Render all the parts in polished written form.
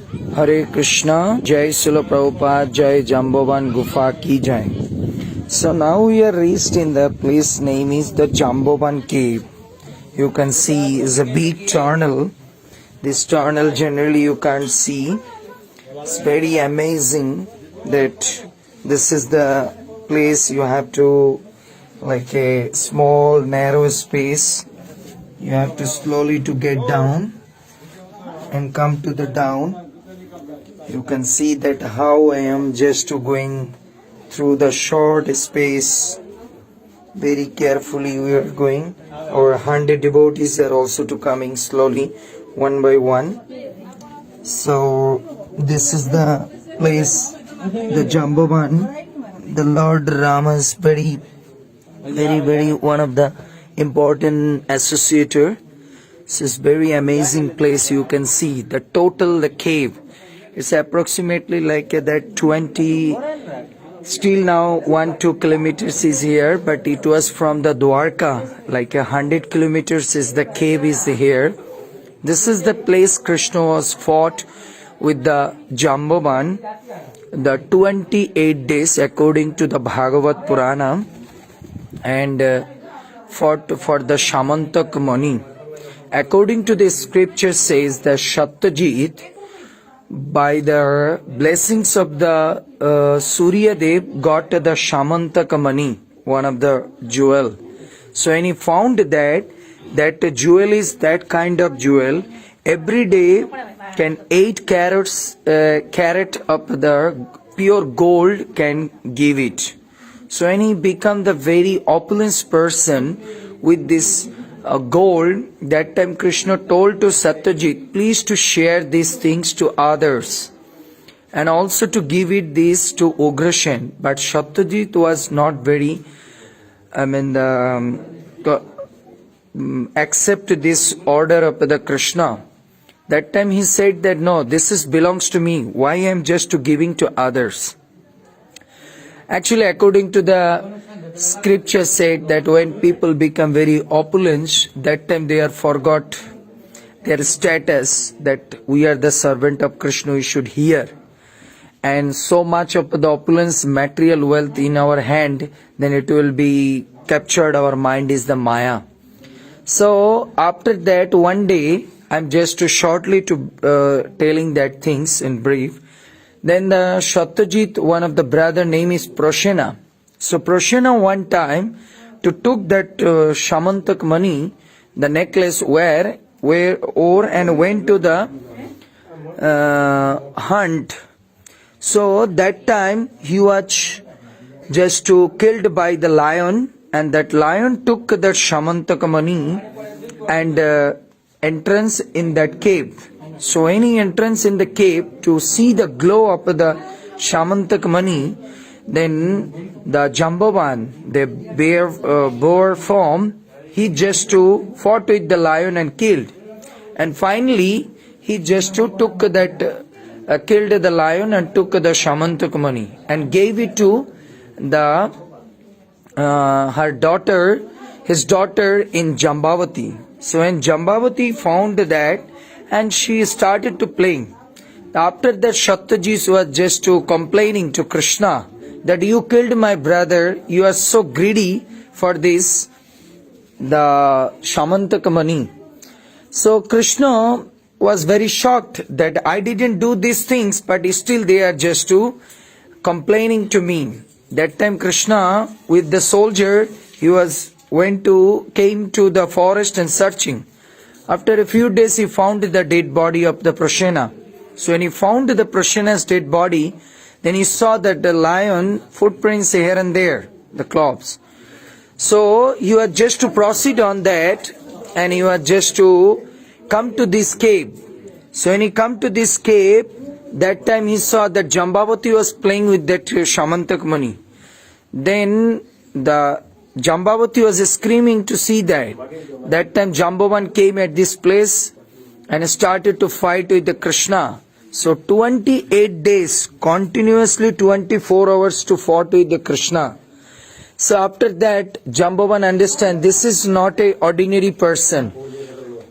Hare Krishna, Jai Srila Prabhupada, Jai Jambovan Gufa Ki Jai. So now we are reached in the place name is the Jambovan Cave. You can see is a big tunnel. This tunnel generally you can't see. It's very amazing that this is the place you have to, like a small narrow space. You have to slowly to get down and come to the down. You can see that how I am just going through the short space. Very carefully we are going. Our 100 devotees are also to coming slowly, one by one. So this is the place, the Jambovan. The Lord Rama's very one of the important associator. This is very amazing place. You can see the cave. It's approximately like that 20, still now 1-2 kilometers is here, but it was from the Dwarka, like 100 kilometers is the cave is here. This is the place Krishna was fought with the Jambovan, the 28 days according to the Bhagavad Purana, and fought for the Shamantak Mani. According to the scripture says that Satyajit, by the blessings of the Surya Dev, got the Shamantaka Mani, one of the jewel. So when he found that jewel is that kind of jewel, every day can 8 carat of the pure gold can give it. So when he become the very opulent person with this gold, that time Krishna told to Satyajit, please to share these things to others and also to give it this to Ugrasen. But Satyajit was not very, accept this order of the Krishna. That time he said that no, this belongs to me. Why I am just to giving to others? Actually, according to the scripture said that when people become very opulent, that time they are forgot their status, that we are the servant of Krishna, we should hear. And so much of the opulence, material wealth in our hand, then it will be captured, our mind is the Maya. So after that, one day, I'm just shortly telling that things in brief. Then the Satyajit, one of the brother name is Prashena. So Prashena one time took that Shamantak Mani, the necklace where and went to the hunt. So that time he was just killed by the lion, and that lion took that Shamantak Mani and entrance in that cave. So any entrance in the cave to see the glow of the Shamantak Mani, then the Jambovan, the boar form, he just fought with the lion and killed. And finally, he just took that, killed the lion and took the Shamantak Mani and gave it to the her daughter, his daughter in Jambavati. So when Jambavati found that, and she started to playing. After that, Satyajit was just complaining to Krishna that you killed my brother, you are so greedy for this, the Shamantak Mani. So Krishna was very shocked that I didn't do these things, but still they are just complaining to me. That time Krishna with the soldier, he came to the forest and searching. After a few days, he found the dead body of the Prashena. So when he found the Prashena's dead body, then he saw that the lion footprints here and there, the claws. So you are just to proceed on that, and you are just to come to this cave. So when he come to this cave, that time he saw that Jambavati was playing with that Shamantak Mani. Then the Jambavati was screaming to see that. That time Jambovan came at this place and started to fight with the Krishna. So 28 days, continuously 24 hours to fought with the Krishna. So after that, Jambovan understand this is not a ordinary person.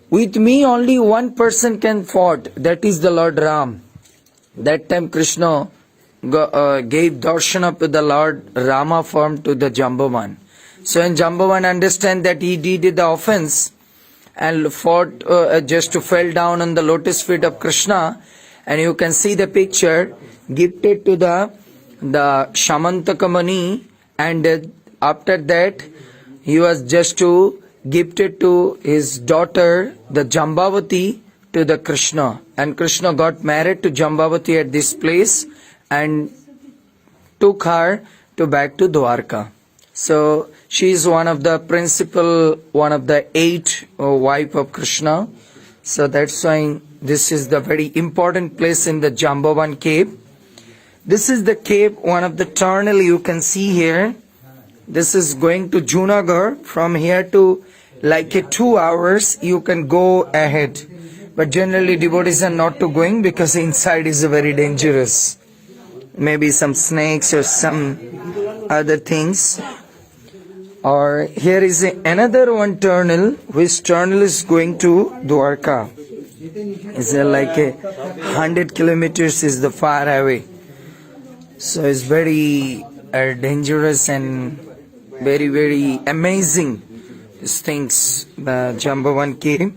With me only one person can fight, that is the Lord Ram. That time Krishna gave darshana to the Lord Rama form to the Jambavan. So when Jambavan understand that he did the offense and fought just to fell down on the lotus feet of Krishna, and you can see the picture gifted to the Shamantaka Muni, and after that he was just to gifted to his daughter the Jambavati to the Krishna, and Krishna got married to Jambavati at this place and took her back to Dwarka. So she is one of the one of the 8 wife of Krishna. So that's why this is the very important place in the Jambavan cave. This is the cave, one of the tunnel you can see here. This is going to Junagadh. From here to like 2 hours you can go ahead. But generally devotees are not to going because inside is very dangerous. Maybe some snakes or some other things. Or here is another one tunnel, which tunnel is going to Dwarka. It's like 100 kilometers is the far away. So it's very dangerous and very, very amazing these things, the Jambavan cave.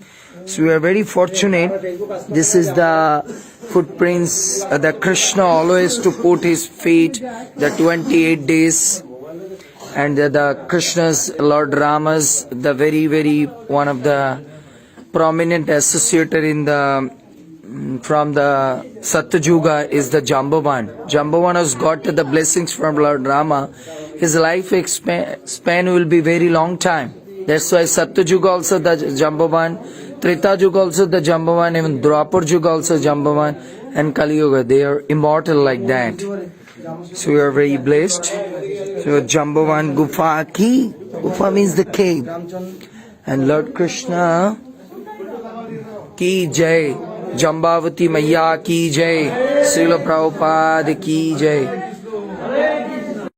So we are very fortunate. This is the footprints that Krishna always to put his feet, the 28 days. And the Krishna's, Lord Rama's, the very, very one of the prominent associated in the from the Satyajuga is the Jambavan. Jambavan has got the blessings from Lord Rama. His life span will be very long time. That's why Satyajuga also the Jambavan, Treta Yuga also the Jambavan, even Dwapar Yuga also Jambavan, and Kali Yuga. They are immortal like that. So we are very blessed. So Jambavan Gufa ki, Gufa means the cave. And Lord Krishna ki jai, Jambavati Maya ki jai, Srila Prabhupada ki jai.